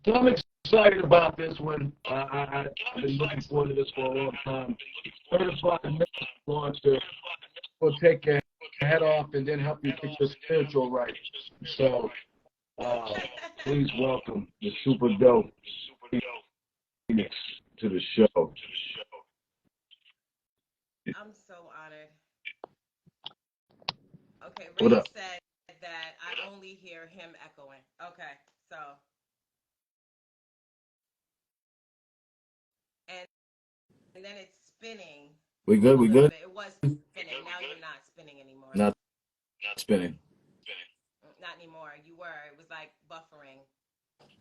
So I'm excited about this one. I've been looking forward to this for a long time. Certified mental launcher will take your head off and then help you get your spiritual right. So uh, please welcome the super dope Phoenix to the show. I'm so honored. Okay, What Ray up? said that I only hear him echoing. Okay, so and, and then it's spinning We good? a We little good? bit. It was spinning. Now you're not spinning anymore. Not spinning. Not anymore. You were. It was like buffering.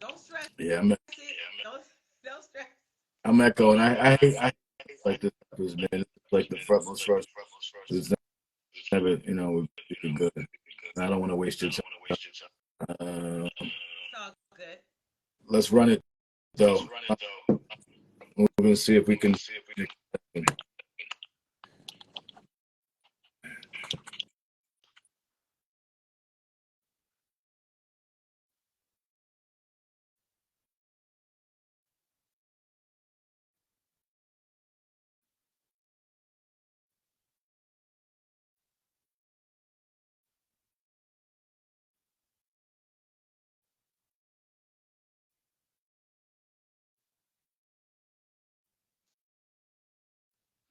Don't stress Yeah, it. Don't stress. I'm echoing. I like this has been like the frontmost first. It's never, be good. I don't want to waste your time. Uh, It's all good. let's run it though. We're gonna see if we can.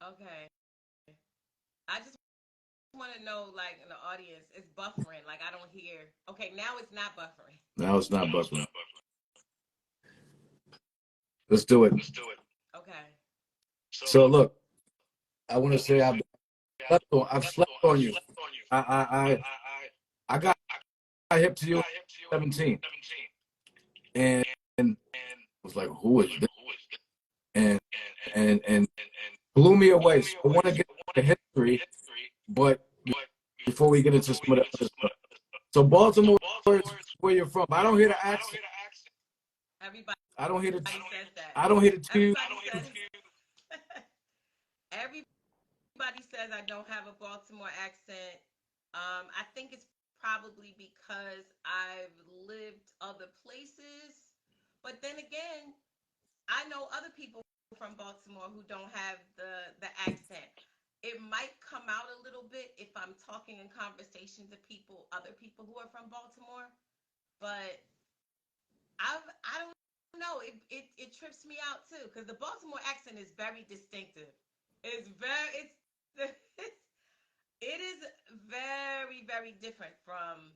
Okay. I just want to know, like, in the audience, it's buffering. Like, I don't hear. Okay, now it's not buffering. Now it's not buffering. Let's do it. Okay. So look, I want to say I've slept on you. I got hip to you at 17, and was like, who is this? And and blew me away. So I want to get into history, but before we get into some of the other stuff. So Baltimore is where you're from. I don't hear the accent. Everybody I don't hear the. says that. I don't hear the tube. Everybody says. Everybody says I don't have a Baltimore accent. I think it's probably because I've lived other places. But then again, I know other people from Baltimore who don't have the accent. It might come out a little bit if I'm talking in conversation to people, other people who are from Baltimore. But I don't know. It trips me out too because the Baltimore accent is very distinctive. It's very it's it is very different from.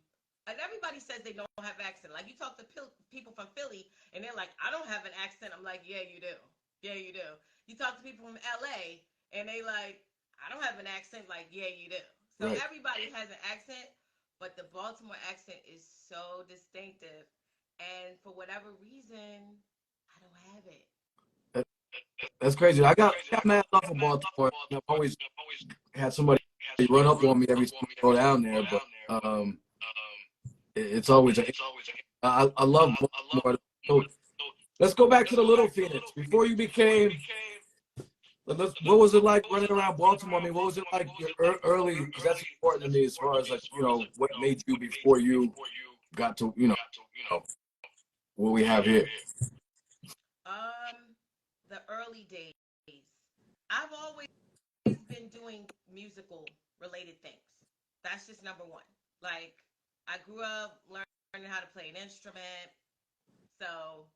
And everybody says they don't have accent. Like you talk to people from Philly, and they're like, "I don't have an accent." I'm like, "Yeah, you do. Yeah, you do." You talk to people from LA, and they like, "I don't have an accent." Like, "Yeah, you do." So Right. everybody has an accent, but the Baltimore accent is so distinctive, and for whatever reason, I don't have it. That's crazy. I got mad love for Baltimore. I've always had somebody run up on me every time I go down there, but it's always I love Baltimore. So let's go back to the Little Phoenix before you became. What was it like running around Baltimore? I mean, what was it like your early? Because that's important to me as far as like what made you before you got to what we have here. Um, the early days. I've always been doing musical related things. That's just number one. Like I grew up learning how to play an instrument, so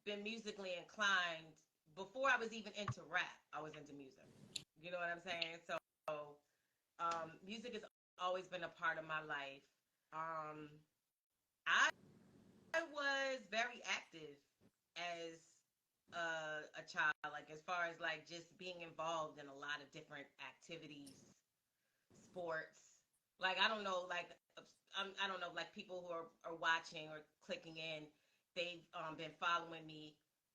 been musically inclined before I was even into rap. I was into music. You know what I'm saying? So music has always been a part of my life. Um, I was very active as a child, like as far as like just being involved in a lot of different activities, sports. Like I don't know, like I don't know, like people who are watching or clicking in, they've been following me.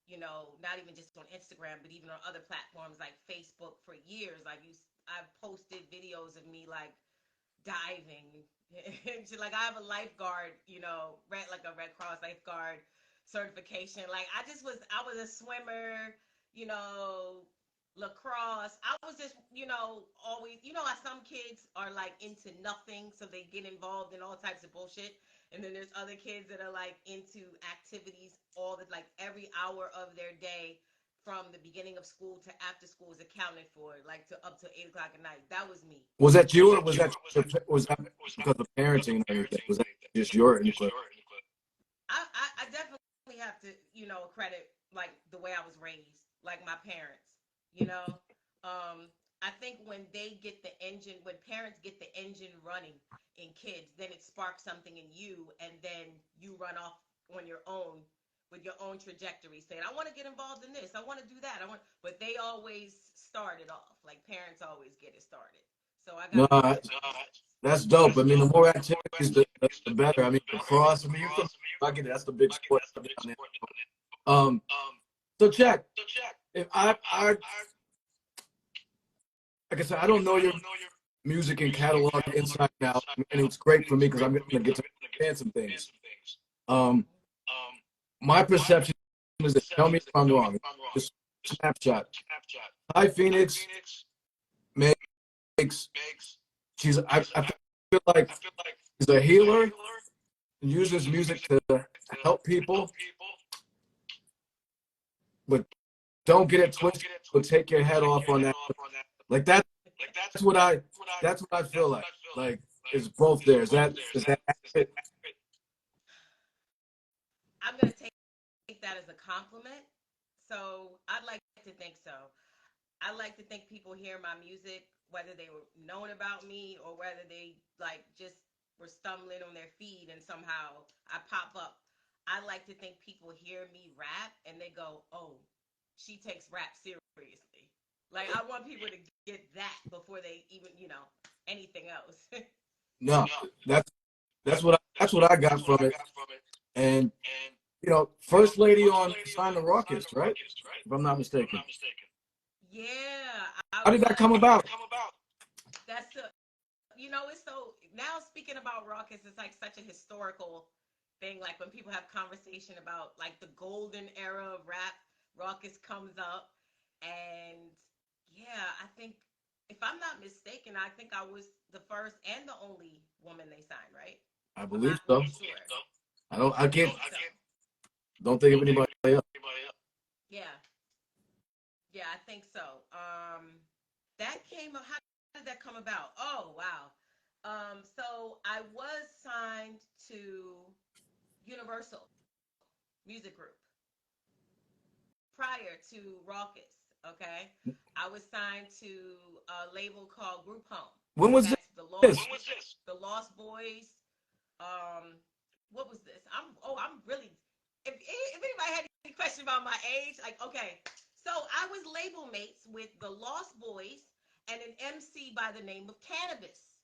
You know, not even just on Instagram, but even on other platforms like Facebook for years. Like I've posted videos of me like diving. Like I have a lifeguard, like a Red Cross lifeguard certification. Like I was a swimmer, you know, lacrosse. I was just, always, how some kids are like into nothing, so they get involved in all types of bullshit. And then there's other kids that are like into activities all the, like, every hour of their day from the beginning of school to after school is accounted for, like, to up to 8 o'clock at night. That was me. Was that you, or was that because of parenting and everything? Was that just your input? I definitely have to, credit, like, the way I was raised, like my parents, you know. I think when parents get the engine running in kids, then it sparks something in you, and then you run off on your own with your own trajectory, saying, "I want to get involved in this. I want to do that. But they always start it off. Like, parents always get it started. So I No, got both. that's dope. I mean, the more activities, the better. I mean, lacrosse. I mean, you can. I get it. That's the big sport down there. So check. If like I said, I don't know your music and catalog inside and out, and it's great for me because I'm going to get to understand some things. My perception is that, tell me if I'm wrong. Just snapshot. Tiye Phoenix makes. I feel like she's a healer and uses music to help people, but don't get it twisted. But take your head off on that. Like that's what I feel like. Like it's both there. Is that accurate? I'm gonna take that as a compliment. So I'd like to think so. I like to think people hear my music, whether they were known about me or whether they, like, just were stumbling on their feed and somehow I pop up. I like to think people hear me rap and they go, "Oh, she takes rap seriously." Like, I want people to get that before they even, anything else. No, that's what I got from it. And First Lady on Sign the Rawkus, right? If I'm not mistaken. Yeah, How did that come about? That's it's so, now speaking about Rawkus, it's like such a historical thing. Like, when people have conversation about, like, the golden era of rap, Rawkus comes up. And yeah, I think, if I'm not mistaken, I think I was the first and the only woman they signed, right? I I'm believe not so. really sure. I can't. Don't think of anybody else. Yeah. Yeah, I think so. That came up. How did that come about? Oh, wow. So I was signed to Universal Music Group prior to Rawkus. Okay, I was signed to a label called Group Home. When was That's this? the Lost Boys. Um, what was this? I'm really. If anybody had any question about my age, like, okay, so I was label mates with the Lost Boys and an MC by the name of Cannabis.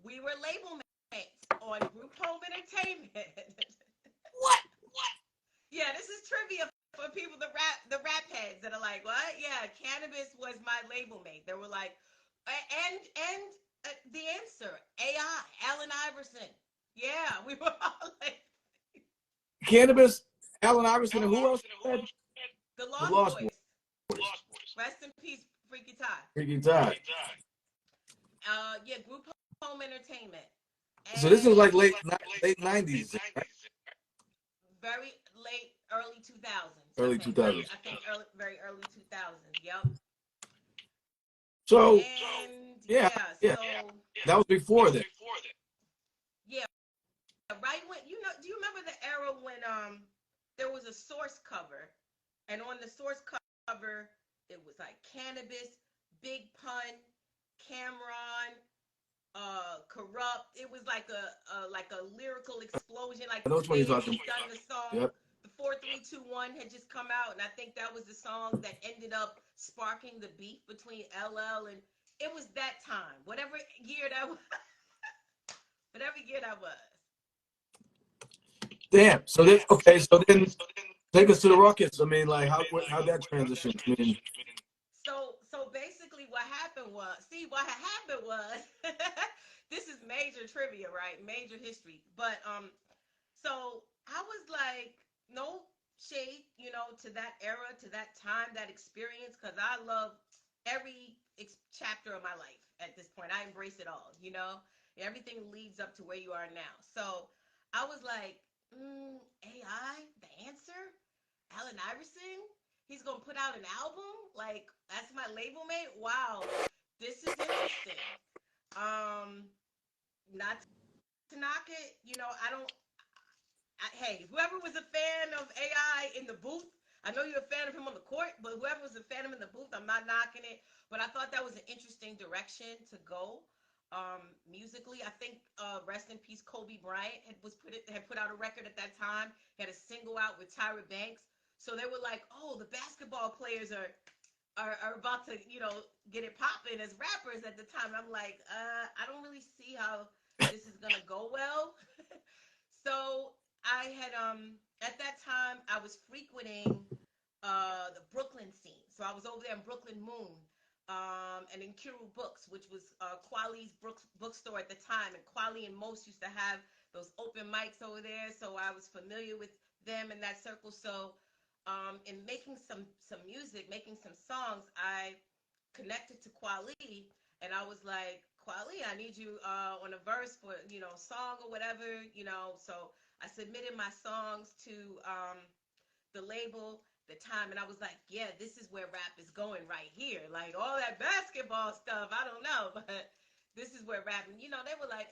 We were label mates on Group Home Entertainment. What? Yeah, this is trivia for people, the rap heads that are like, what? Yeah, Cannabis was my label mate. They were like, and the answer, AI, Allen Iverson. Yeah, we were all like, Cannabis, Allen Iverson, and who else said? the The Lost Lost Boys. Boys. Rest in peace, Freaky Ty. Freaking Tide. Yeah, Group Home Entertainment. So this is like And late 90s, right? very late, early 2000s. Early 2000s. I think very early 2000s. Yep. So And yeah, so that was before that. yeah, right when, do you remember the era when there was a source cover, and on the source cover it was like Cannabis, Big Pun, Cameron, Corrupt. It was like a lyrical explosion. Like, I know which one they you're had talking just done the song. Yep. The 4321 had just come out, and I think that was the song that ended up sparking the beef between LL, and it was that time. Whatever year that was. Whatever year that was. Damn. So then, okay. So then, take us to the Rawkus. I mean, like, how that transition? I mean, So basically, what happened was, this is major trivia, right? Major history. But so I was like, no shade, to that era, to that time, that experience, because I love every chapter of my life at this point. I embrace it all, Everything leads up to where you are now. So I was like, AI, the answer? Allen Iverson, he's gonna put out an album. Like, that's my label mate. Wow, this is interesting. Not to knock it, you know, hey, whoever was a fan of AI in the booth, I know you're a fan of him on the court, but whoever was a fan of him in the booth, I'm not knocking it. But I thought that was an interesting direction to go musically. I think rest in peace, Kobe Bryant had put out a record at that time. He had a single out with Tyra Banks. So they were like, oh, the basketball players are about to, you know, get it popping as rappers at the time. I'm like, I don't really see how this is gonna go well. So I had at that time I was frequenting the Brooklyn scene. So I was over there in Brooklyn Moon, and in Kiru Books, which was Kwali's bookstore at the time. And Kwali and Most used to have those open mics over there. So I was familiar with them in that circle. So in making some music, making some songs, I connected to Kwali, and I was like, Kwali, I need you on a verse for, you know, song or whatever, you know. So I submitted my songs to the label the time, and I was like, yeah, this is where rap is going right here. Like, all that basketball stuff, I don't know, but this is where rap, and, you know, they were like,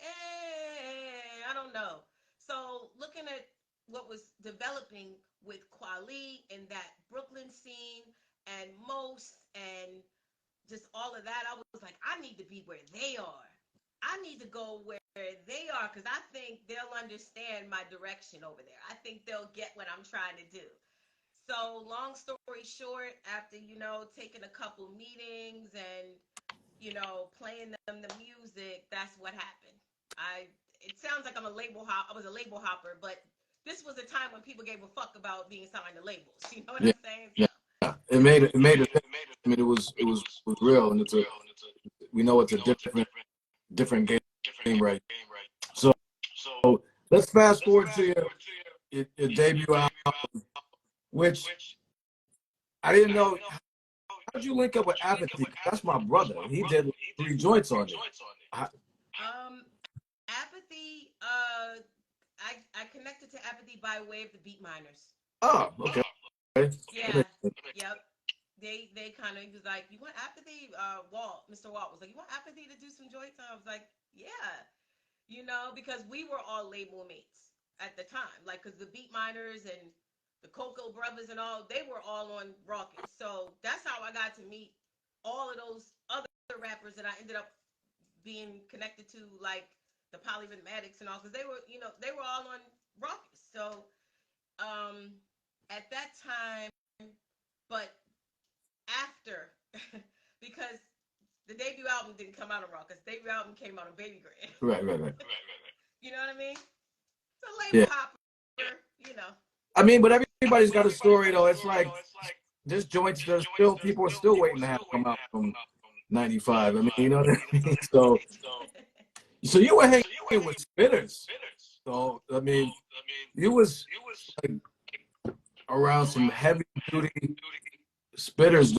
I don't know. So looking at what was developing with Kwali in that Brooklyn scene and Most and just all of that, I was like, I need to be where they are. I need to go where they are, because I think they'll understand my direction over there. I think they'll get what I'm trying to do. So long story short, after, you know, taking a couple meetings and, you know, playing them the music, that's what happened. It sounds like I was a label hopper, but this was a time when people gave a fuck about being signed to labels. You know what I'm saying? So. Yeah. It made it. I mean, it was real, and we know it's a different game, right? So let's fast forward to your debut album, which I didn't know. How'd you link up with Apathy? That's my brother. He did 3 joints on it. Apathy. I connected to Apathy by way of the Beat Miners. Oh, okay. Yeah. Yep. They kind of, he was like, you want Apathy? Mr. Walt was like, you want Apathy to do some joints? And I was like, yeah. You know, because we were all label mates at the time. Like, because the Beat Miners and the Cocoa Brothers and all, they were all on Rawkus. So that's how I got to meet all of those other rappers that I ended up being connected to, like the Polyrhythmatics and all, because they were, you know, they were all on Rawkus. So at that time, but after, because the debut album didn't come out on Rawkus. The debut album came out on Baby Grand. Right. You know what I mean? It's a label hopper, you know. I mean, but everybody's got a story, though. It's like there's joints that people are still waiting to have come out from '95. I mean, you know what I mean? So you were hanging with spitters. So I mean, you was like around some heavy duty spitters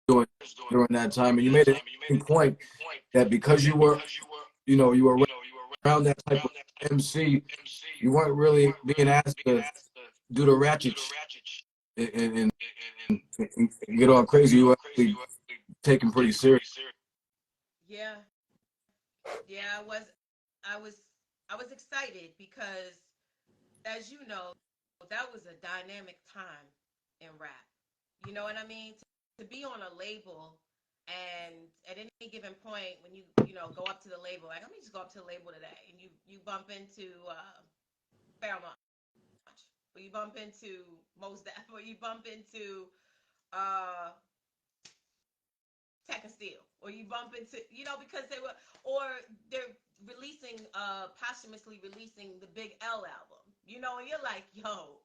during that time, and you made a point that because you were, you know, you were around that type of MC, you weren't really being asked to do the ratchet and get all crazy. You were actually taken pretty serious. Yeah, I was excited because, as you know, that was a dynamic time in rap. You know what I mean? To be on a label, and at any given point when you know, go up to the label, like, let me just go up to the label today, and you bump into Fairmont, or you bump into Mos Def, or you bump into Tech and Steel, or you bump into, you know, because they're releasing posthumously releasing the Big L album, you know, and you're like, yo,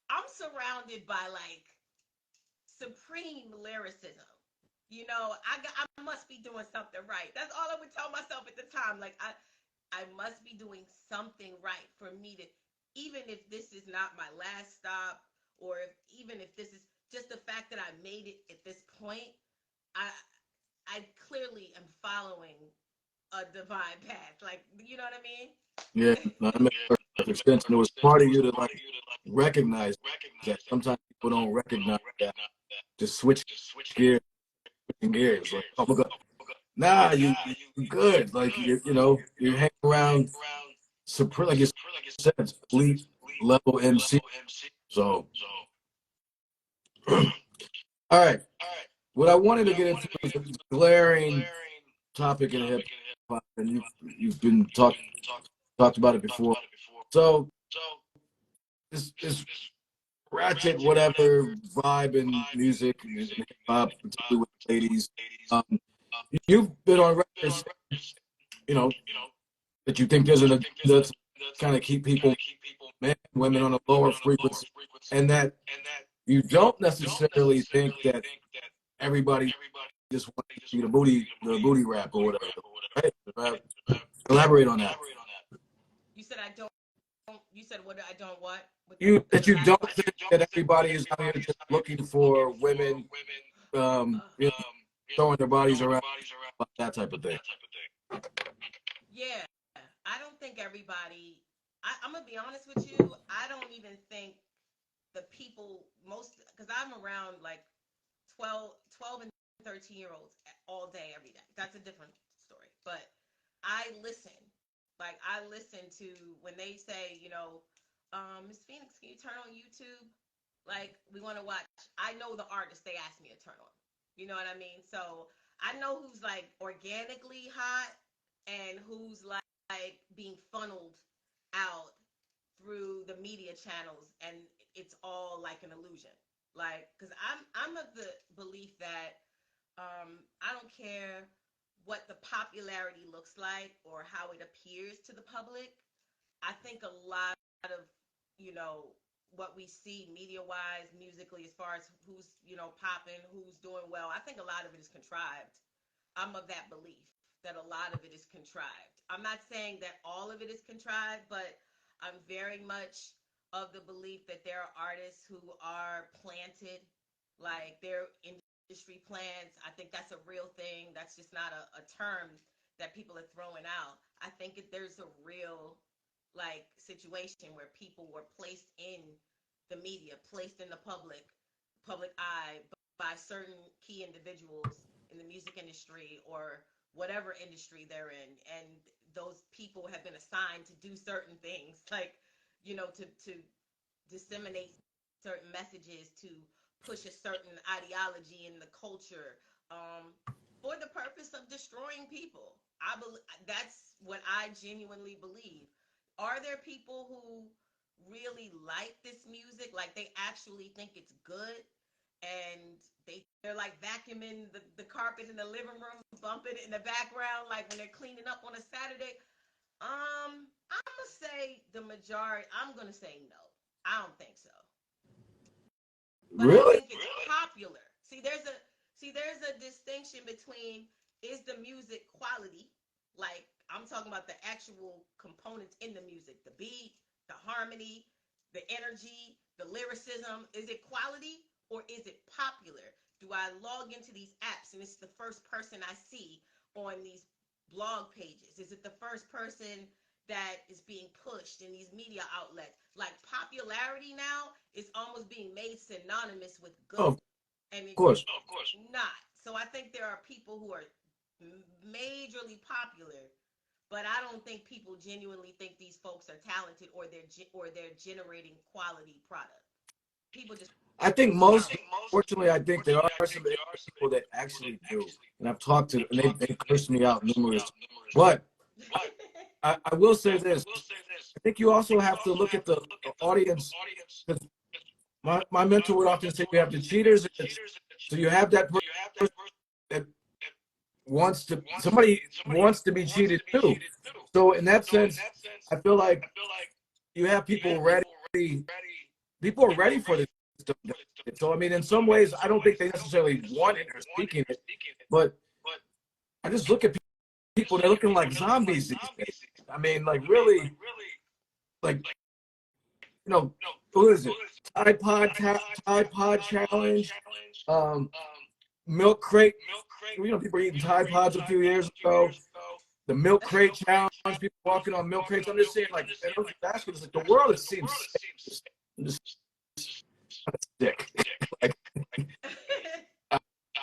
I'm surrounded by like supreme lyricism. You know, I must be doing something right. That's all I would tell myself at the time. Like, I must be doing something right for me to, even if this is not my last stop, or even if this is just the fact that I made it at this point, I clearly am following a divine path. Like, you know what I mean? Yeah, no, that makes perfect sense. And it was smart of you to like recognize that. Sometimes people don't recognize that. Just gears, switching gears. Like, oh my God, nah, you good. Like you're hanging around, like you said, elite level MC. So, all right. What I wanted to get into is a glaring topic in hip hop, and you've been talked about it before. So this ratchet whatever vibe in music and hip hop, particularly with ladies. You've been on record saying, that you think there's an agenda to kind of keep people, men and women, on a lower frequency, and that you don't necessarily think that everybody just wants to see the booty rap or whatever. Right? Elaborate on that. You said I don't. You said what I don't what? That you don't think that everybody is out here just looking for women, throwing their bodies around, that type of thing. Yeah, I don't think everybody. I'm gonna be honest with you. I don't even think the people because I'm around like 12 and 13-year-olds all day, every day. That's a different story. But I listen. Like, I listen to when they say, Miss Phoenix, can you turn on YouTube? Like, we want to watch. I know the artist they asked me to turn on. You know what I mean? So I know who's like organically hot and who's like being funneled out through the media channels, and it's all like an illusion. Like, because I'm of the belief that I don't care what the popularity looks like or how it appears to the public. I think a lot of, what we see media wise, musically, as far as who's, popping, who's doing well, I think a lot of it is contrived. I'm of that belief that a lot of it is contrived. I'm not saying that all of it is contrived, but I'm very much of the belief that there are artists who are planted, like they're industry plants. I think that's a real thing. That's just not a term that people are throwing out. I think there's a real like situation where people were placed in the media, placed in the public eye by certain key individuals in the music industry or whatever industry they're in, and those people have been assigned to do certain things, like to disseminate certain messages, to push a certain ideology in the culture, for the purpose of destroying people. That's what I genuinely believe. Are there people who really like this music, like they actually think it's good, and they're like vacuuming the carpet in the living room, bumping it in the background, like when they're cleaning up on a Saturday? I'm gonna say the majority. I'm gonna say no. I don't think so. But I Really? think it's popular. See, there's a distinction between, is the music quality, like I'm talking about the actual components in the music, the beat, the harmony, the energy, the lyricism. Is it quality or is it popular? Do I log into these apps and it's the first person I see on these blog pages? Is it the first person that is being pushed in these media outlets? Like, popularity now is almost being made synonymous with good, Oh, and of course. it's not. So I think there are people who are majorly popular, but I don't think people genuinely think these folks are talented, or they're generating quality product. People just I think fortunately, I think there are some people that actually do, and I've talked to, and they cursed me out numerous times. But I will say this: I think you also have to look at the audience. Because my mentor would often say you have the cheaters, so you have that person that somebody wants to be cheated too. So in that sense, I feel like you have people ready. People are ready for this stuff. So I mean, in some ways, I don't think they necessarily want it or seeking it, but I just look at people; they're looking like zombies these days. I mean, like really, like who is it? Tide Pod Challenge, um, Milk Crate. People were eating Tide Pods a few years ago. The Milk Crate Challenge, people walking on milk crates. I'm just saying, like, and those baskets, like, the world, it seems sick. just sick. Like,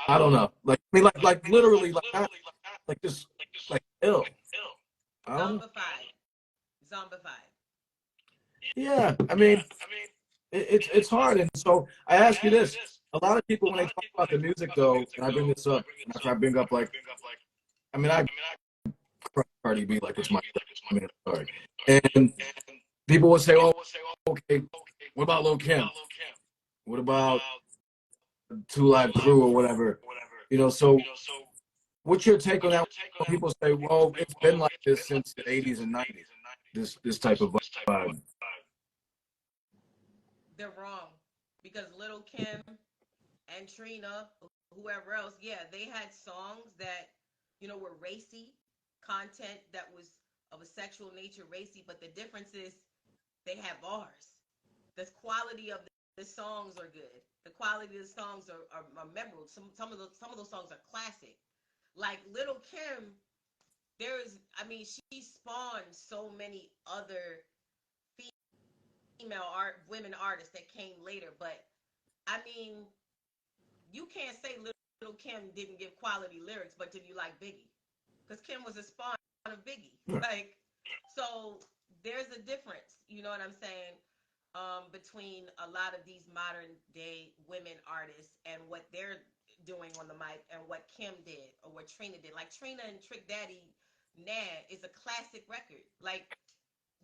I don't know. Like, I mean, like literally, like, not, like just like ill. I don't know. Zombified. Yeah, I mean, it's hard. And so I ask you this: a lot of people when they talk about the music, though, and I bring this up, and after I bring up like, I mean, I Cardi B like it's my, I mean, sorry, and people will say, oh, okay, what about Lil Kim? What about Two Live Crew or whatever? You know, so what's your take on that? When people say, well, it's been like this since the 80s and 90s, this type of vibe. They're wrong because Little Kim and Trina, whoever else, yeah, they had songs that were racy content that was of a sexual nature, racy. But the difference is they have bars. The quality of the songs are good. The quality of the songs are memorable. Some of those songs are classic. Like Little Kim, she spawned so many other female women artists that came later. But I mean, you can't say Little Kim didn't give quality lyrics, but did you like Biggie? Because Kim was a spawn of Biggie. Like, so there's a difference. You know what I'm saying? Between a lot of these modern day women artists and what they're doing on the mic and what Kim did or what Trina did. Like Trina and Trick Daddy Nah is a classic record. Like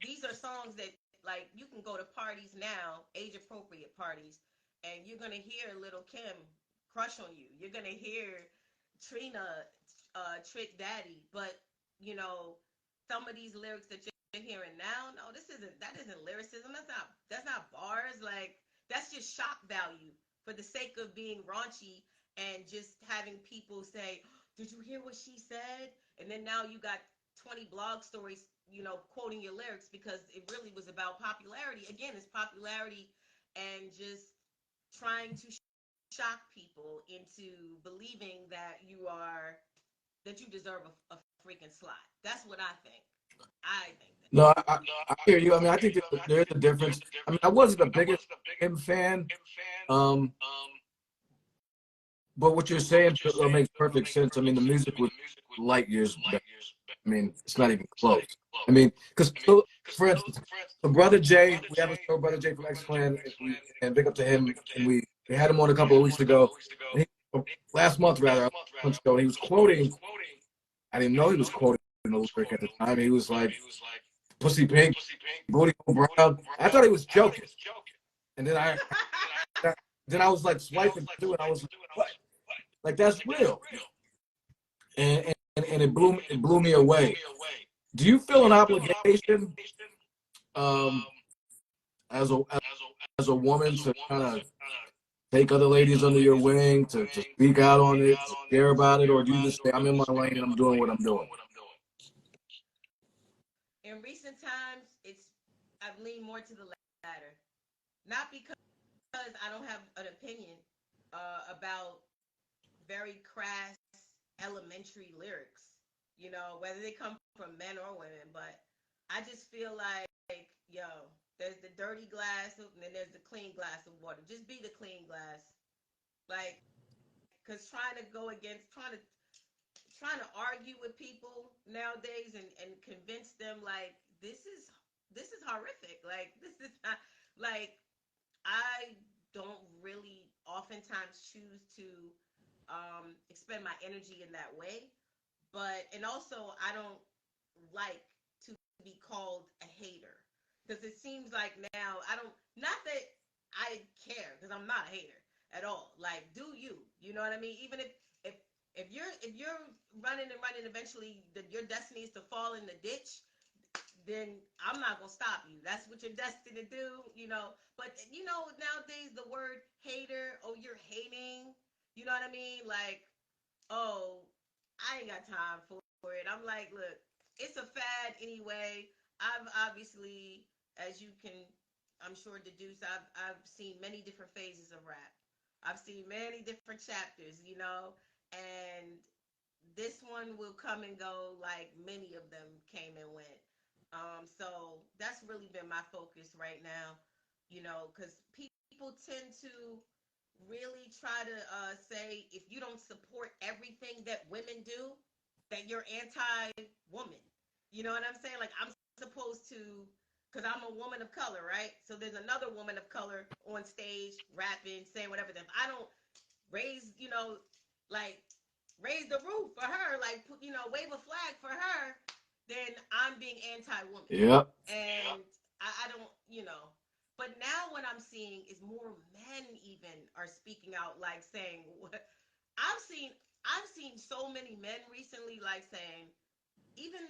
these are songs that like you can go to parties now, age appropriate parties, and you're gonna hear Little Kim crush on you. You're gonna hear Trina Trick Daddy, but you know some of these lyrics that you're hearing now, no, that isn't lyricism. That's not bars. Like that's just shock value for the sake of being raunchy and just having people say, "Did you hear what she said?" And then now you got 20 blog stories, quoting your lyrics because it really was about popularity. Again, it's popularity and just trying to shock people into believing that you deserve a freaking slot. That's what I think. I think that. No, I hear you. I mean, I think there's a difference. I mean, I wasn't the biggest Kim fan, um, but what you're saying makes perfect sense. I mean, the music was light years better. I mean, it's not even close. I mean, because for instance, so Brother Jay, we have a show, Brother Jay from X Clan, and big up to him. And we had him on a couple of weeks ago, last month rather, and he was quoting. I didn't know he was quoting the lyric at the time. He was like, "Pussy pink, booty brown." I thought he was joking, and then I was like swiping through, and I was like, "What? Like that's real?" And it blew me away. Do you feel an obligation, um, as a woman to kind of take other ladies under your wing, to speak out on it, to care about it, or do you just say, I'm in my lane and I'm doing what I'm doing? In recent times, I've leaned more to the latter. Not because I don't have an opinion about very crass elementary lyrics, whether they come from men or women, but I just feel like, yo, there's the dirty glass and then there's the clean glass of water. Just be the clean glass. Like, because trying to argue with people nowadays and convince them like this is horrific. Like this is not like I don't really oftentimes choose to expend my energy in that way. But and also I don't like to be called a hater because it seems like now I don't not that I care because I'm not a hater at all. Like do you? You know what I mean? Even if you're running and running, eventually your destiny is to fall in the ditch. Then I'm not gonna stop you. That's what you're destined to do. But nowadays the word hater, oh, you're hating. You know what I mean? Like, oh, I ain't got time for it. I'm like, look, it's a fad anyway. I've obviously, as you can, I'm sure deduce, I've seen many different phases of rap. I've seen many different chapters, and this one will come and go like many of them came and went. So that's really been my focus right now. you know, because people tend to really try to say if you don't support everything that women do, that you're anti-woman. You know what I'm saying? Like I'm supposed to, because I'm a woman of color, right? So there's another woman of color on stage rapping, saying whatever. If I don't raise, like raise the roof for her, like wave a flag for her, then I'm being anti-woman. Yep. And I don't, But now what I'm seeing is more men even are speaking out, like saying, I've seen I've seen so many men recently, like saying, even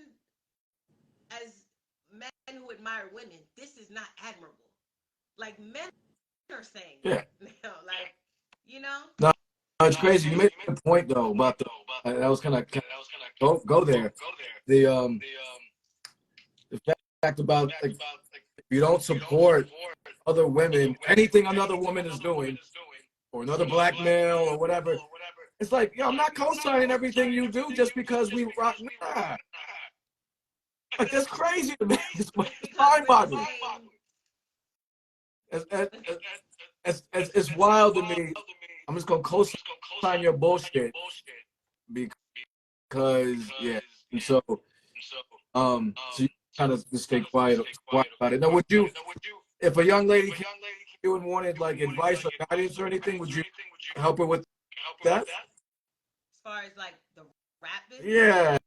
as men who admire women, this is not admirable. Like men are saying Yeah. that now, like No, it's crazy. You made a point though about the. I was kind of go there. The fact about like if you don't support other women, anything another woman is doing, or another black male or whatever, it's like, yo, I'm not co-signing everything you do just because we rock. Nah, like that's crazy to me. It's mind-boggling. It's wild to me. I'm just gonna co-sign your bullshit because yeah. And so you kind of just stay quiet about it. Now, would you, if a young lady came to you and wanted like advice or guidance or anything, would you help her with that? As far as like the rap business? Yeah.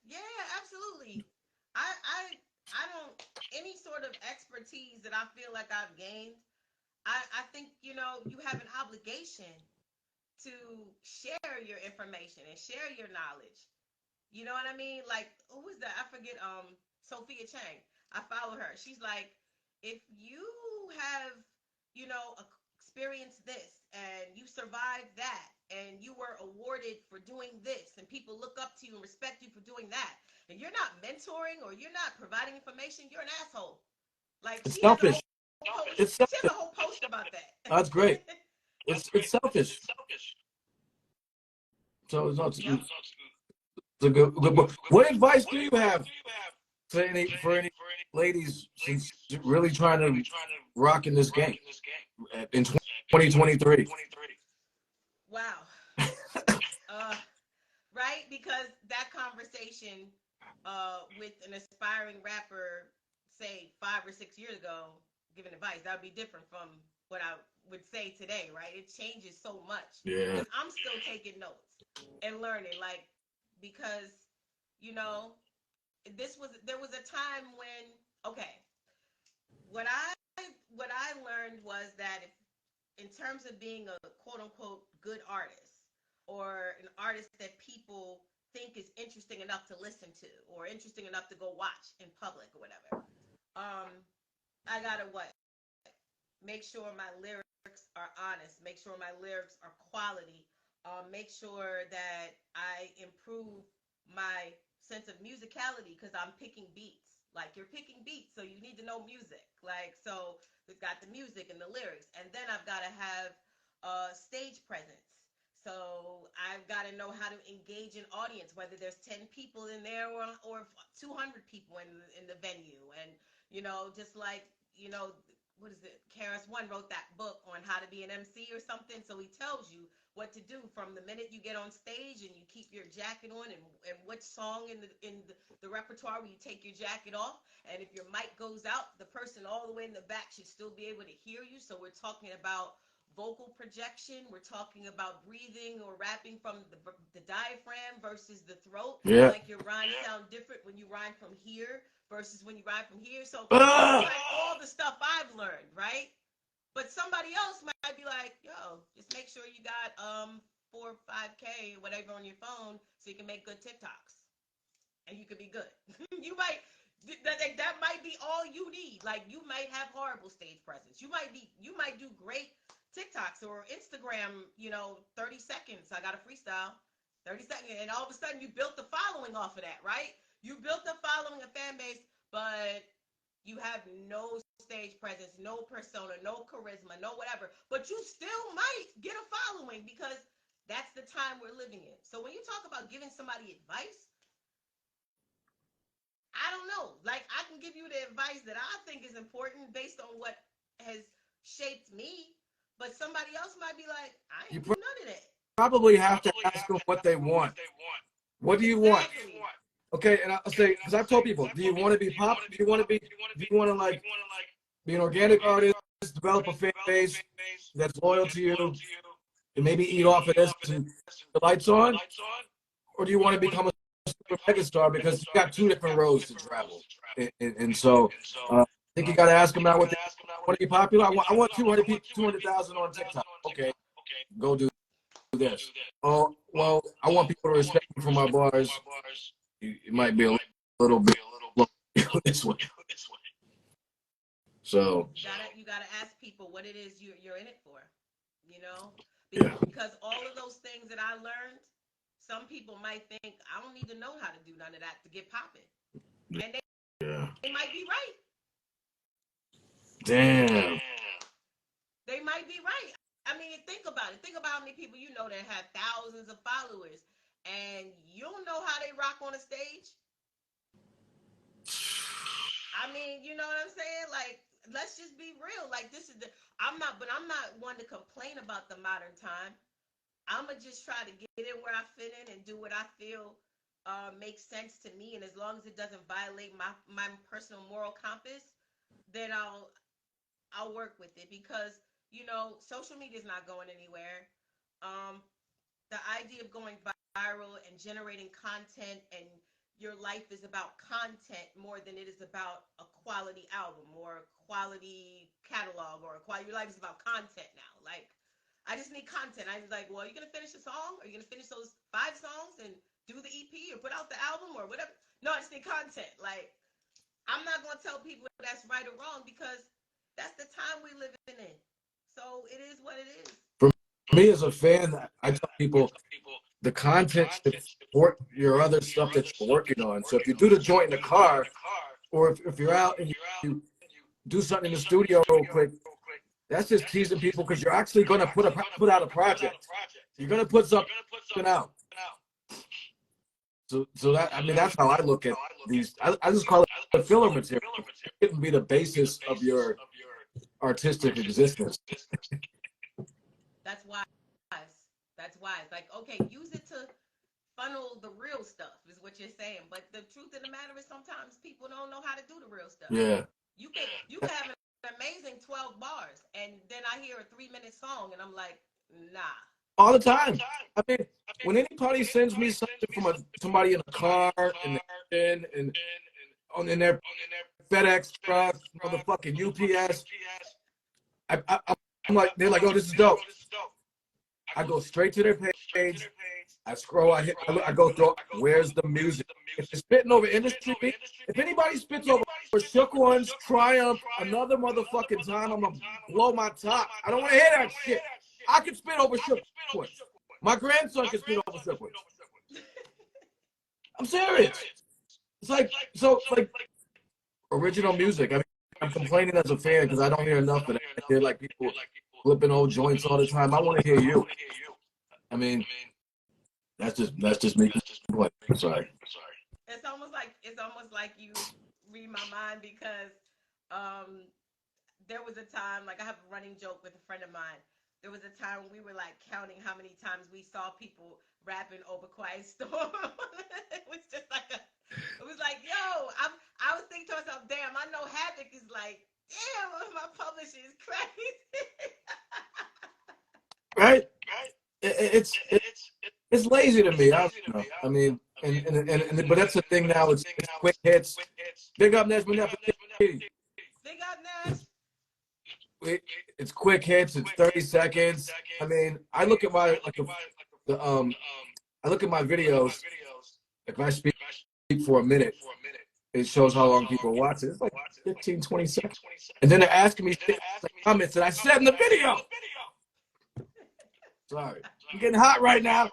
Yeah, absolutely. I don't any sort of expertise that I feel like I've gained. I think you have an obligation to share your information and share your knowledge. You know what I mean? Like, who is that? I forget. Sophia Chang. I follow her. She's like, if you have, experienced this and you survived that and you were awarded for doing this and people look up to you and respect you for doing that and you're not mentoring or you're not providing information, you're an asshole. Like It's selfish. It's she has selfish. a whole post about that. That's great. It's selfish. So it's a good book. What advice do you have for any ladies since you're really trying to rock in this game in 2023? Wow. Right? Because that conversation with an aspiring rapper, say 5 or 6 years ago, giving advice, that would be different from what I would say today, right? It changes so much. Yeah. Because I'm still taking notes and learning, like, because, you know, there was a time when, okay, what I learned was that if, in terms of being a quote unquote good artist or an artist that people think is interesting enough to listen to or interesting enough to go watch in public or whatever, um, I gotta what? Make sure my lyrics are honest. Make sure my lyrics are quality. Make sure that I improve my sense of musicality because I'm picking beats. Like you're picking beats, so you need to know music. Like so, we've got the music and the lyrics, and then I've got to have stage presence. So I've got to know how to engage an audience, whether there's 10 people in there or 200 people in the venue, and just like what is it? Karis One wrote that book on how to be an MC or something. So he tells you what to do from the minute you get on stage and you keep your jacket on, and which song in the repertoire where you take your jacket off. And if your mic goes out, the person all the way in the back should still be able to hear you. So we're talking about vocal projection. We're talking about breathing or rapping from the diaphragm versus the throat. Yeah. Like your rhymes sound different when you rhyme from here versus when you rhyme from here. So it's like all the stuff I've learned, right? But somebody else might be like, yo, just make sure you got 4 or 5K whatever on your phone so you can make good TikToks. And you could be good. You might that might be all you need. Like you might have horrible stage presence. You might do great TikToks or Instagram, 30 seconds. I got a freestyle. 30 seconds. And all of a sudden you built the following off of that, right? You built the following, a fan base, but you have no stage presence, no persona, no charisma, no whatever. But you still might get a following because that's the time we're living in. So when you talk about giving somebody advice, I don't know. Like, I can give you the advice that I think is important based on what has shaped me, but somebody else might be like, I You ain't do none of that. probably have to ask them what they want. What do you want? Exactly. Okay, and I'll say, because I've told people, do you want to be pop? Do you want to like be an organic artist, develop a fan base that's loyal to you, and maybe eat off of this and the lights on? Or do you want to become a super megastar because you got two different roads to travel? And so I think you got to ask them now what they want to be popular. I want 200,000 on TikTok. Okay, go do this. Oh, well, I want people to respect me for my bars. It might be a little bit this way. So You gotta ask people what it is you're in it for, you know? yeah. Because all of those things that I learned, some people might think I don't need to know how to do none of that to get popping, and they might be right. Damn. They might be right. I mean, think about it. Think about how many people you know that have thousands of followers, and you don't know how they rock on a stage. I mean, you know what I'm saying? Like, let's just be real. Like, this is the. I'm not one to complain about the modern time. I'ma just try to get in where I fit in and do what I feel makes sense to me. And as long as it doesn't violate my personal moral compass, then I'll work with it because social media is not going anywhere. Um, the idea of going viral and generating content and your life is about content more than it is about a quality album or a quality catalog or a quality. Your life is about content now. Like, I just need content. I was like, well, are you gonna finish a song? Are you gonna finish those 5 songs and do the EP or put out the album or whatever? No, I just need content. Like, I'm not gonna tell people that's right or wrong because that's the time we live in. So it is what it is. For me as a fan, I tell people the content should support your other stuff that you're working on. So if you do the joint in the car, or if you're out and you do something in the studio real quick, that's just teasing people because you're actually going to put out a project. You're going to put something out. So that, I mean, that's how I look at these. I just call it the filler material. It can be the basis of your artistic existence. That's wise. That's wise. Like, okay, use it to funnel the real stuff, is what you're saying. But the truth of the matter is sometimes people don't know how to do the real stuff. Yeah. You could have an amazing 12 bars, and then I hear a 3-minute song, and I'm like, nah. All the time. I mean, when anybody sends me something from somebody in a car and in their FedEx truck, motherfucking UPS, I'm like, they're like, oh, this is dope. I go straight to their page. I scroll. I go through. Where's the music? If it's spitting over industry, if anybody spits over Shook Ones, Triumph, another motherfucking time, I'm gonna blow my top. I don't want to hear that shit. I can spit over Shook Ones. My grandson can spit over Shook Ones. I'm serious. It's like original music. I mean, I'm complaining as a fan because I don't hear enough of that. I hear like people flipping old joints all the time. I want to hear you. I mean, that's just me. I'm sorry. It's almost like you read my mind because there was a time, like, I have a running joke with a friend of mine. There was a time we were like counting how many times we saw people rapping over Quiet Storm. It was just like it was like, yo, I was thinking to myself, damn, I know Havoc is like, damn, my publisher is crazy. Right? It's lazy to me. I don't know. I mean, and but that's the thing now. It's quick hits. Big up Nash. Big up Nash. It's quick hits. It's 30 seconds. I mean, I look at my I look at my videos. If I speak for a minute, it shows how long people watch it. It's like 15, 20 seconds. And then they're asking me shit in the comments that I said in the video. Sorry. I'm getting hot right now.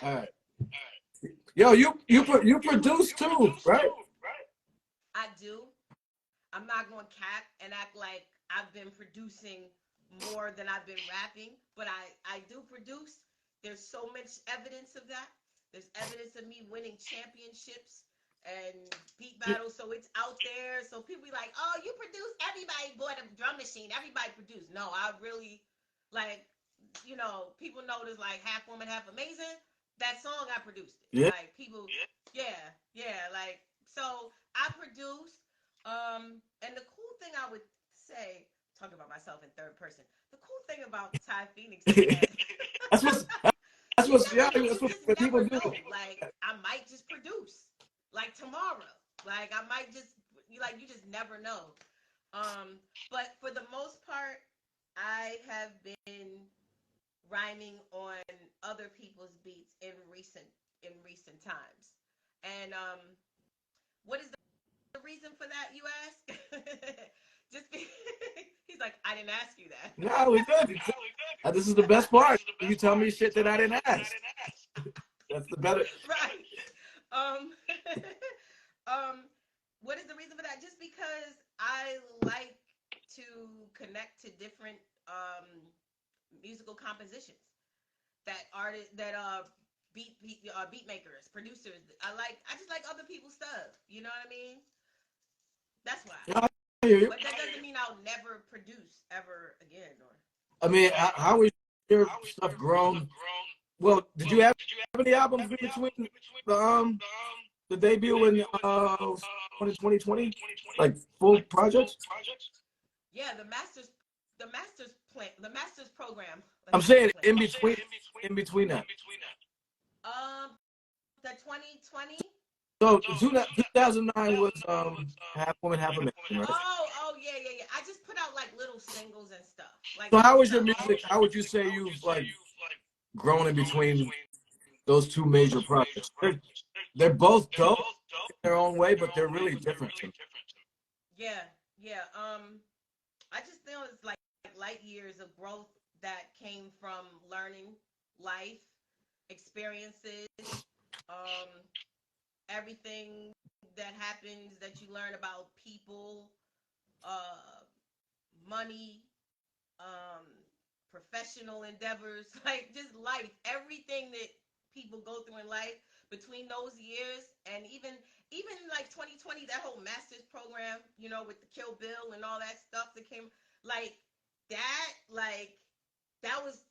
All right. Yo, you produce too, right? I do. I'm not going to cap and act like I've been producing more than I've been rapping, but I do produce. There's so much evidence of that. There's evidence of me winning championships and beat battle, so it's out there. So people be like, "Oh, you produce? Everybody bought a drum machine. Everybody produced." No, I really like, people notice like half woman, half amazing. That song I produced it. Yeah. Like people, yeah. Like so, I produced. And the cool thing I would say, talking about myself in third person. The cool thing about Tiye Phoenix is that that's what's that's what's yeah, you that's what just people never do. know. Like I might just produce like tomorrow. Like I might just you just never know. But for the most part, I have been rhyming on other people's beats in recent times. And what is the reason for that, you ask? Just be, he's like, I didn't ask you that. No, we good. This is the best part. You tell me shit that I didn't ask. That's the better. Right. Um, what is the reason for that? Just because I like to connect to different musical compositions that artists that beat makers, producers. I just like other people's stuff. You know what I mean? That's why. Yeah, I hear you. But that doesn't mean I'll never produce ever again. Or I mean, how is your stuff grown? Well, did you have any albums in between the debut and 2020? Like full projects? yeah, the master's program. I'm saying in between that. Um, the 2020. So 2009 was half woman, half American, right? Yeah. I just put out like little singles and stuff. Like So how little was your stuff. music? How would you say you've like grown in between those two major projects? They're both dope in their own way, but they're really different to me. Yeah. I just feel it's like light years of growth that came from learning life experiences, um, everything that happens that you learn about people, uh, money, um, professional endeavors, like just life, everything that people go through in life between those years, and even like 2020, that whole master's program, with the Kill Bill and all that stuff that came, like like that was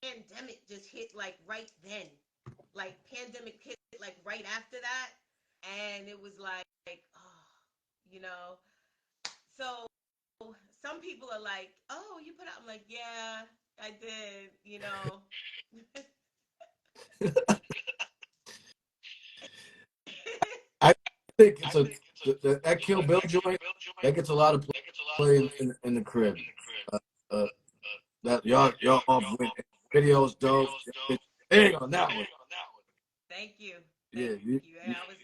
pandemic just hit like right then, like pandemic hit like right after that, and it was like, oh, you know, so some people are like, "Oh, you put out." I'm like, "Yeah, I did." I think it's that Kill Bill joint that gets a lot of play in the crib. Uh, uh, that y'all off with videos dope. Hang on that one. Thank you. Yeah, Thank you. And I was.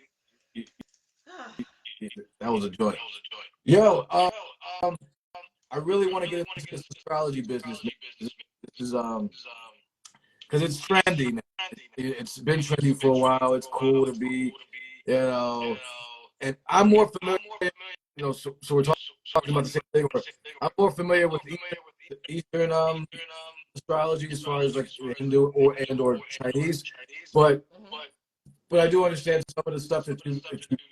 you, that was a joint. Yo, I really want to get into this astrology business. This is because it's trendy now. It's been trendy for a while. It's cool to be, and I'm more familiar. So we're talking about the same thing. I'm more familiar with Eastern astrology as far as like Hindu or Chinese, but I do understand some of the stuff that you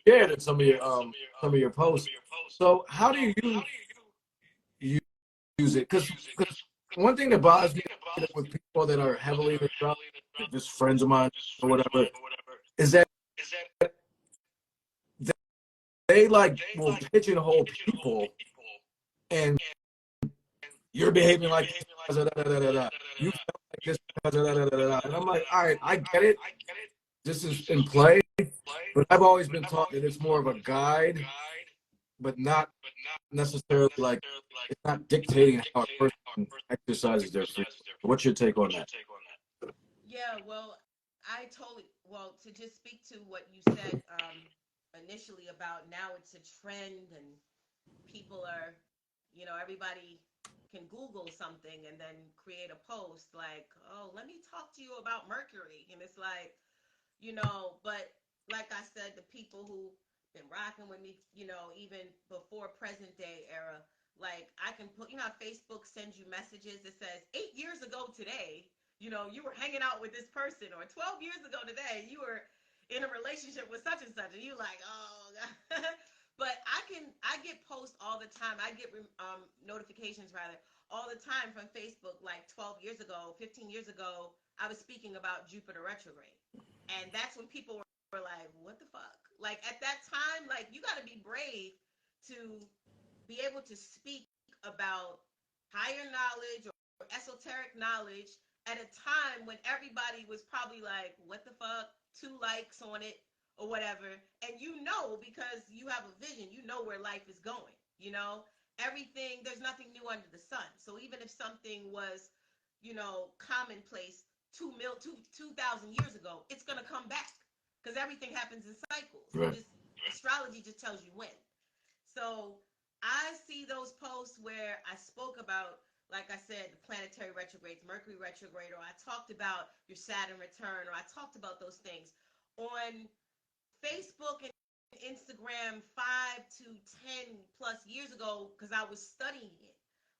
shared in some of your posts. So how do you use it? Because one thing that bothers me with people that are heavily in astrology, just friends of mine or whatever, is that they like will pigeonhole people, and you're behaving like this, you felt like this, and I'm like, all right, I get it. This is in play, but I've always been taught that it's more of a guide, but not necessarily like it's not dictating how a person exercises their freedom. What's your take on that? Yeah, well, to just speak to what you said initially about now it's a trend and people are, everybody can Google something and then create a post like, oh, let me talk to you about Mercury. And it's like, but like I said, the people who been rocking with me, even before present day era, like I can put, how Facebook sends you messages that says 8 years ago today, you were hanging out with this person, or 12 years ago today, you were, in a relationship with such and such, and you like, oh God. But I get posts all the time. I get notifications rather all the time from Facebook. Like 12 years ago, 15 years ago, I was speaking about Jupiter retrograde, and that's when people were like, "What the fuck?" Like at that time, like you got to be brave to be able to speak about higher knowledge or esoteric knowledge at a time when everybody was probably like, "What the fuck?" 2 likes on it or whatever, and you know because you have a vision, you know where life is going. You know everything. There's nothing new under the sun. So even if something was, commonplace 2,000 years ago, it's gonna come back because everything happens in cycles. Right. Just astrology just tells you when. So I see those posts where I spoke about, like I said, the planetary retrogrades, Mercury retrograde, or I talked about your Saturn return, or I talked about those things on Facebook and Instagram 5 to 10 plus years ago because I was studying it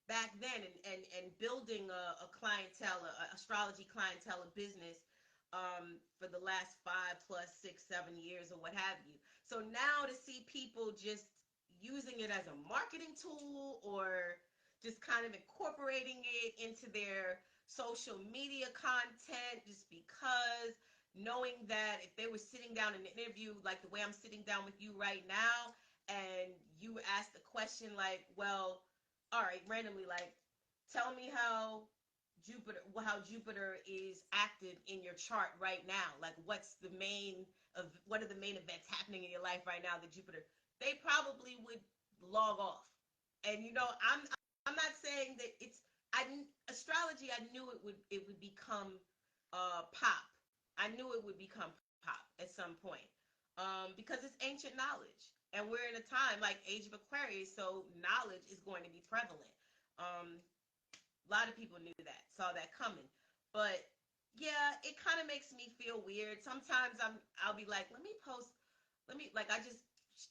back then and building a clientele, a astrology clientele, a business for the last 5 plus 6 7 years or what have you. So now to see people just using it as a marketing tool or just kind of incorporating it into their social media content just because knowing that if they were sitting down in an interview like the way I'm sitting down with you right now and you asked a question like, well, all right, randomly, like, tell me how Jupiter is active in your chart right now. Like what are the main events happening in your life right now that Jupiter, they probably would log off. And I'm not saying that astrology, I knew it would become pop. I knew it would become pop at some point because it's ancient knowledge. And we're in a time like Age of Aquarius, so knowledge is going to be prevalent. A lot of people knew that, saw that coming. But yeah, it kind of makes me feel weird. Sometimes I'll be like, I just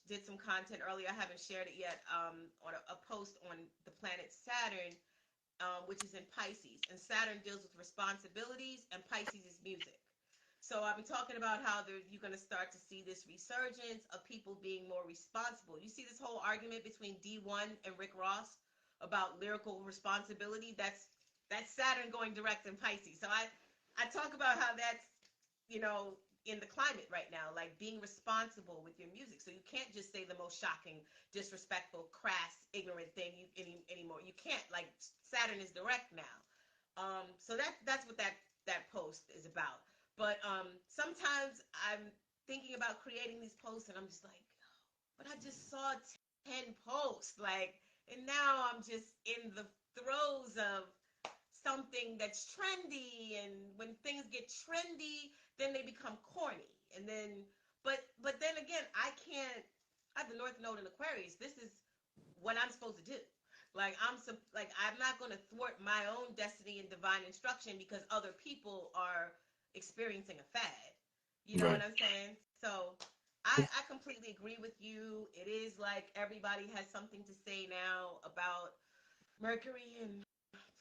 did some content earlier. I haven't shared it yet on a post on the planet Saturn, which is in Pisces. And Saturn deals with responsibilities, and Pisces is music. So I've been talking about how you're going to start to see this resurgence of people being more responsible. You see this whole argument between D1 and Rick Ross about lyrical responsibility. That's Saturn going direct in Pisces. So I talk about how that's, in the climate right now, like being responsible with your music. So you can't just say the most shocking, disrespectful, crass, ignorant thing anymore. You can't. Like Saturn is direct now. So that's what that post is about. But sometimes I'm thinking about creating these posts and I'm just like, but I just saw 10 posts, like, and now I'm just in the throes of something that's trendy, and when things get trendy, then they become corny. And then, but then again, I have the North Node in Aquarius. This is what I'm supposed to do. Like I'm not going to thwart my own destiny and divine instruction because other people are experiencing a fad. You know Right. what I'm saying? So I completely agree with you. It is like everybody has something to say now about Mercury and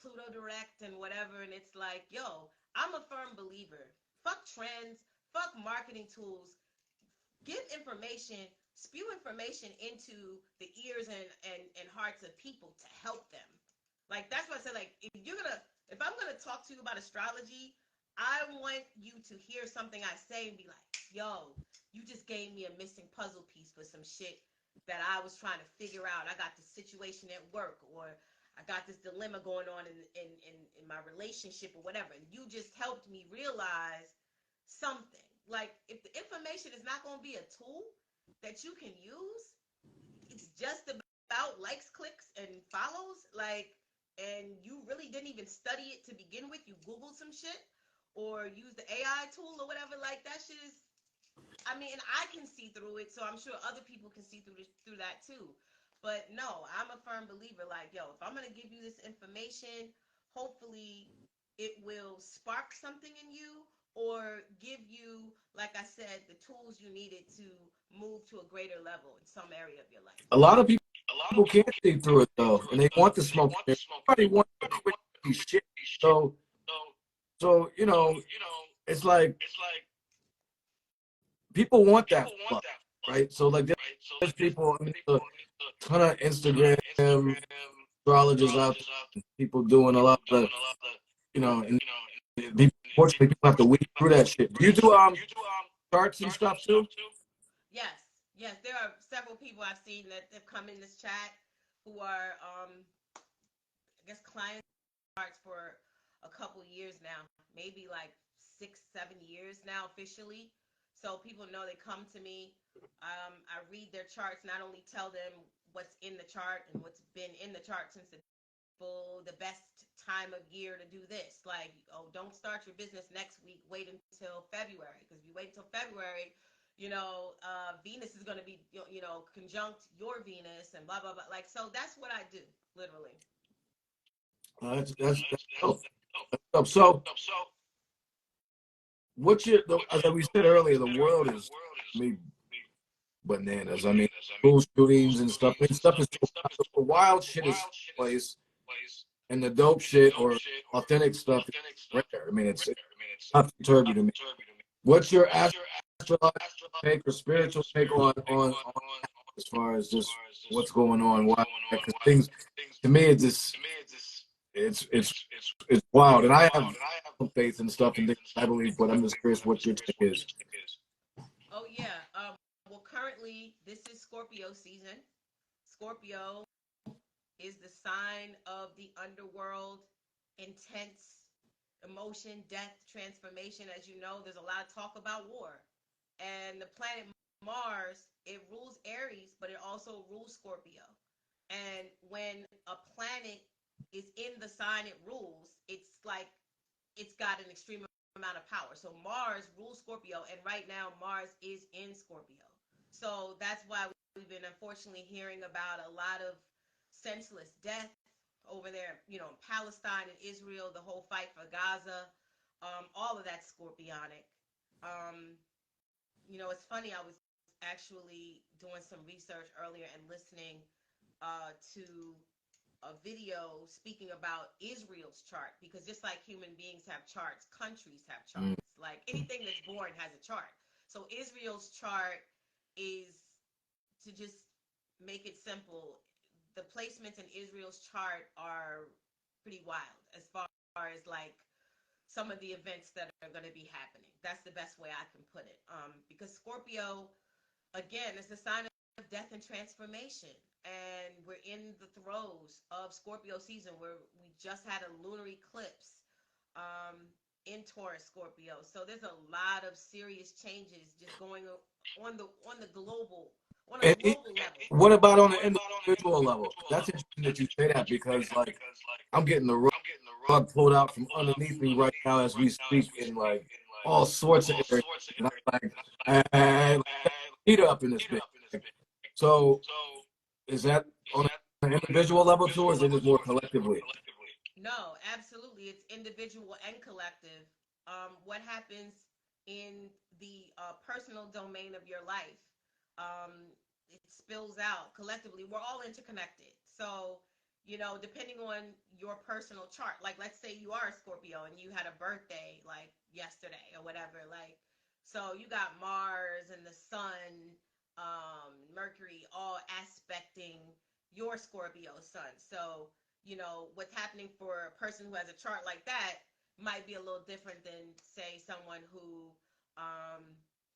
Pluto direct and whatever. And it's like, yo, I'm a firm believer. Fuck trends, fuck marketing tools. Give information, spew information into the ears and hearts of people to help them. Like that's what I said. Like if I'm gonna talk to you about astrology, I want you to hear something I say and be like, yo, you just gave me a missing puzzle piece for some shit that I was trying to figure out. I got this situation at work, or I got this dilemma going on in my relationship or whatever. And you just helped me realize something. Like if the information is not going to be a tool that you can use, it's just about likes, clicks, and follows, like, and you really didn't even study it to begin with. You Googled some shit or use the AI tool or whatever. Like that shit is, I mean, I can see through it, so I'm sure other people can see through that too. But no, I'm a firm believer. Like, yo, if I'm gonna give you this information, hopefully it will spark something in you or give you, like I said, the tools you needed to move to a greater level in some area of your life. A lot of people can't see through it though, and they want the smoke. Everybody wants the quick shit. So it's like people want that fluff, right? So like there's people, I mean, a ton of Instagram astrologers out there, people doing a lot of, you know, and unfortunately people have to weed through that shit. Do you do charts and stuff too? Yes, yes. There are several people I've seen that have come in this chat who are, I guess, clients for a couple years now, maybe like 6, 7 years now officially. So people know they come to me. I read their charts, not only tell them what's in the chart and what's been in the chart since the best time of year to do this. Like, oh, don't start your business next week. Wait until February, because if you wait until February, Venus is going to be, conjunct your Venus and blah, blah, blah. Like, so that's what I do, literally. That's dope. So, what's your, as we said earlier, the world is, I mean, bananas. I mean, school shootings and stuff. I mean, stuff is so, the wild shit is place, and the dope shit or authentic stuff is rare. I mean, it's not turvy to me. What's your astrological take or spiritual take on as far as just what's going on? Why? Because things, to me, it's just it's wild, and I have faith and stuff and things I believe, but I'm just curious what your take is. Oh yeah. Well, currently this is Scorpio season. Scorpio is the sign of the underworld, intense emotion, death, transformation. As you know, there's a lot of talk about war, and the planet Mars, it rules Aries, but it also rules Scorpio. And when a planet is in the sign it rules, it's like it's got an extreme amount of power. So Mars rules Scorpio, and right now Mars is in Scorpio. So that's why we've been unfortunately hearing about a lot of senseless death over there, in Palestine and Israel, the whole fight for Gaza, all of that scorpionic. Um, it's funny. I was actually doing some research earlier and listening to a video speaking about Israel's chart, because just like human beings have charts, countries have charts. Like anything that's born has a chart. So Israel's chart is, to just make it simple, the placements in Israel's chart are pretty wild as far as like some of the events that are going to be happening. That's the best way I can put it. Because Scorpio, again, is the sign of death and transformation. And we're in the throes of Scorpio season, where we just had a lunar eclipse in Taurus Scorpio. So there's a lot of serious changes just going on the global level. What about on the individual level? That's interesting that you say that, because like I'm getting the rug pulled out from underneath me right now as we speak in like all sorts of areas. And I'm like, and heat up in this bitch. So is that on an individual level too, or is it just more collectively? No, absolutely. It's individual and collective. What happens in the personal domain of your life, it spills out collectively. We're all interconnected. So, depending on your personal chart, like let's say you are a Scorpio and you had a birthday like yesterday or whatever, like, so you got Mars and the sun, Mercury, all aspecting your Scorpio sun. So, what's happening for a person who has a chart like that might be a little different than, say, someone who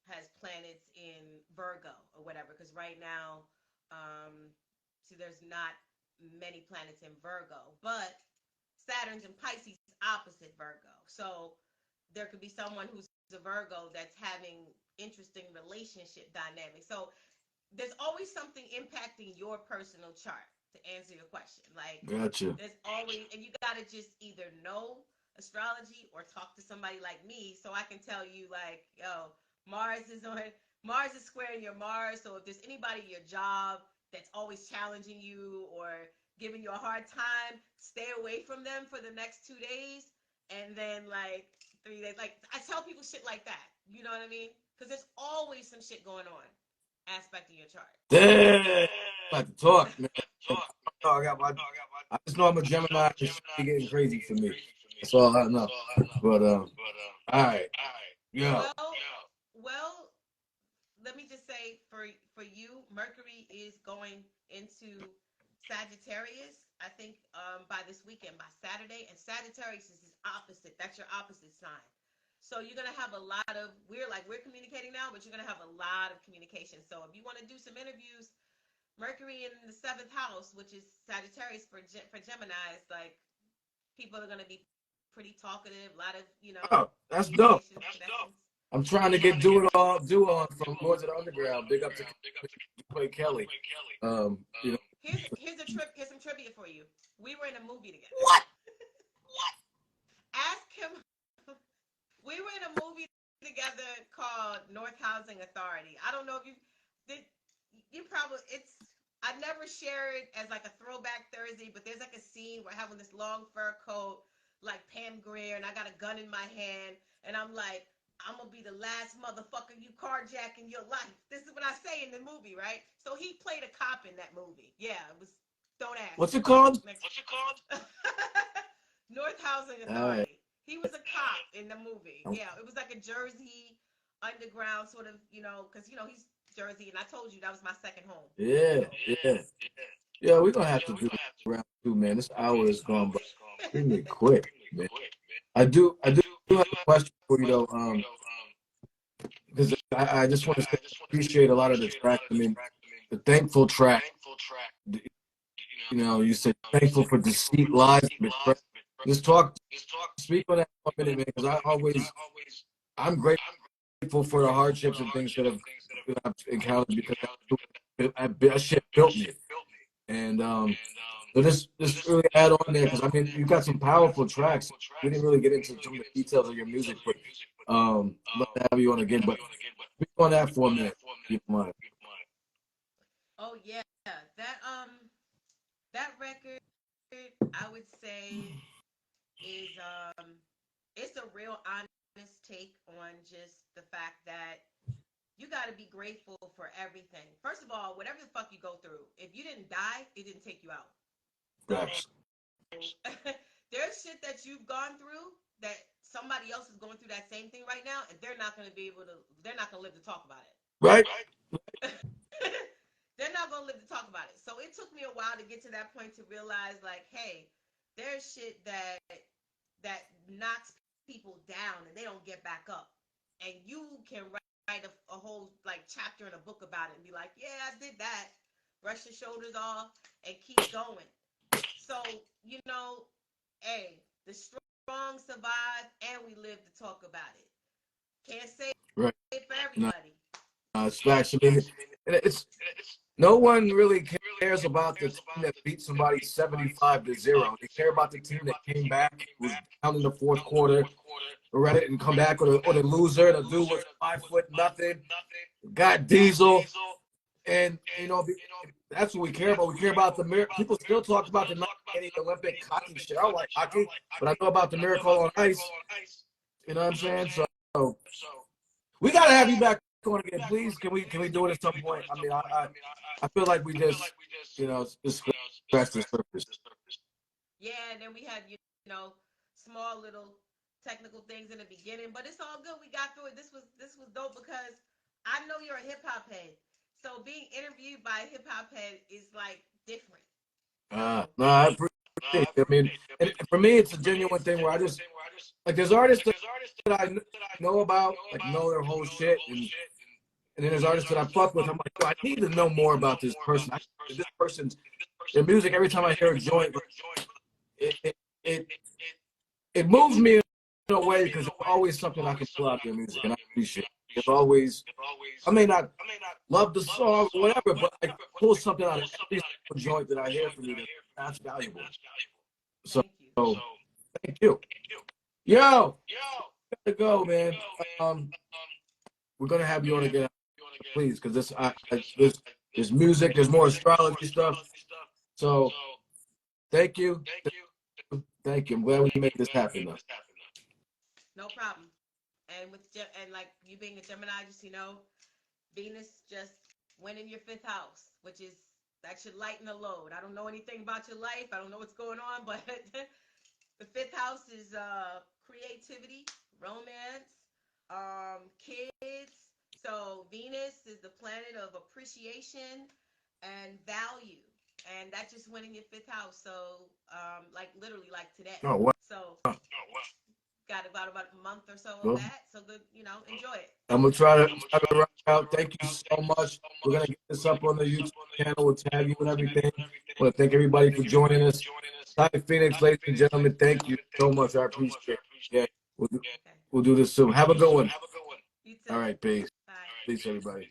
has planets in Virgo or whatever. Because right now, see, there's not many planets in Virgo, but Saturn's in Pisces opposite Virgo. So there could be someone who's a Virgo that's having interesting relationship dynamics. So there's always something impacting your personal chart, to answer your question. Like, Gotcha. there's always, and you gotta just either know astrology or talk to somebody like me, so I can tell you, like, yo, Mars is squaring your Mars. So if there's anybody in your job that's always challenging you or giving you a hard time, stay away from them for the next 2 days, and then like 3 days. Like, I tell people shit like that. You know what I mean? Because there's always some shit going on aspect of your chart. Damn. Like to talk, man. I just know I'm a Gemini. It's getting crazy for me. That's all I know. But all right, yeah. Well, for you, Mercury is going into Sagittarius. I think by this weekend, by Saturday, and Sagittarius is his opposite. That's your opposite sign. So you're gonna have a lot of we're communicating now, but you're gonna have a lot of communication. So if you want to do some interviews, Mercury in the seventh house, which is Sagittarius for Gemini's, like people are gonna be pretty talkative. A lot of Oh, that's dope. I'm trying to get do on from Lords of the Underground. Big up to Clay Kelly. You know. Here's some trivia for you. We were in a movie together. What? Ask him. We were in a movie together called North Housing Authority. I don't know if you did. You probably I never share it as like a throwback Thursday, but there's like a scene where I have on this long fur coat, like Pam Grier, and I got a gun in my hand, and I'm like, I'm gonna be the last motherfucker you carjack in your life. This is what I say in the movie, right? So he played a cop in that movie. Yeah, it was. Don't ask. What's it called? North Housing Authority. He was a cop in the movie. Yeah, it was like a Jersey underground sort of, because he's Jersey, and I told you that was my second home. Yeah. We're gonna have to do round two, man. This hour is gone by extremely quick, man. I do have a question for you though, because I just want to appreciate a lot of the tracks. I mean, the thankful track. You said thankful for deceit, lies, betrayal. Just speak on that for a minute, man, because I'm grateful for the hardships and things that I've encountered, because that shit built me. And so just really add on there, because I mean, you got some powerful tracks. We didn't really get into some of the details of your music, but I'd love to have you on again. But speak on that for a minute, if you don't mind. Oh yeah, that record, I would say, is it's a real honest take on just the fact that you got to be grateful for everything. First of all, whatever the fuck you go through, if you didn't die, it didn't take you out. Right. There's shit that you've gone through that somebody else is going through that same thing right now, and they're not going to live to talk about it. Right. They're not going to live to talk about it. So it took me a while to get to that point to realize, like, hey, there's shit that knocks people down and they don't get back up. And you can write a whole like chapter in a book about it and be like, yeah, I did that. Brush your shoulders off and keep going. So, hey, the strong survive and we live to talk about it. Can't say it for everybody. It's facts. I mean, it's no one really cares about the team that beat somebody 75-0. They care about the team that came back, was down in the fourth quarter, read it and come back, or the loser, the dude was 5'0", got diesel, and that's what we care about. We care about the miracle. People still talk about the 1980 Olympic hockey shit. I don't like hockey, but I know about the miracle on ice. You know what I'm saying? So we gotta have you back on again, please. Can we do it at some point? I mean, I feel like we just scratched the surface. Yeah, and then we had small little technical things in the beginning, but it's all good. We got through it. This was dope because I know you're a hip hop head, so being interviewed by a hip hop head is like different. No, I appreciate it. I mean, and for me, it's a genuine thing where I just like there's artists that I know about, like know their whole shit, and then there's artists that I fuck with. I'm like, I need to know more about this person. This person's their music. Every time I hear a joint, it moves me in a way because it's always something I can pull out their music, and I appreciate it. It's always, I may not love the song or whatever, but I pull something out of every joint that I hear from you that's valuable. So, thank you. Yo, gotta go, man. We're gonna have you on again, please, because there's music, there's more astrology stuff. So, thank you. I'm glad we made this happen, though. No problem. And like you being a Gemini, just Venus just went in your fifth house, which is that should lighten the load. I don't know anything about your life. I don't know what's going on, but the fifth house is creativity, romance, kids, So Venus is the planet of appreciation and value. And that just went in your fifth house. So like literally like today. Oh, wow. So got about a month or so of Well, that. So good, enjoy it. I'm gonna try to rock out. Thank you so much. We're gonna get this up on the YouTube channel. We'll tag you and everything. I want to thank everybody for joining us. Tiye Phoenix, ladies and gentlemen, thank you so much. I appreciate it. Yeah, we'll do this soon. Have a good one. You too. All right, peace. Bye. Peace, everybody.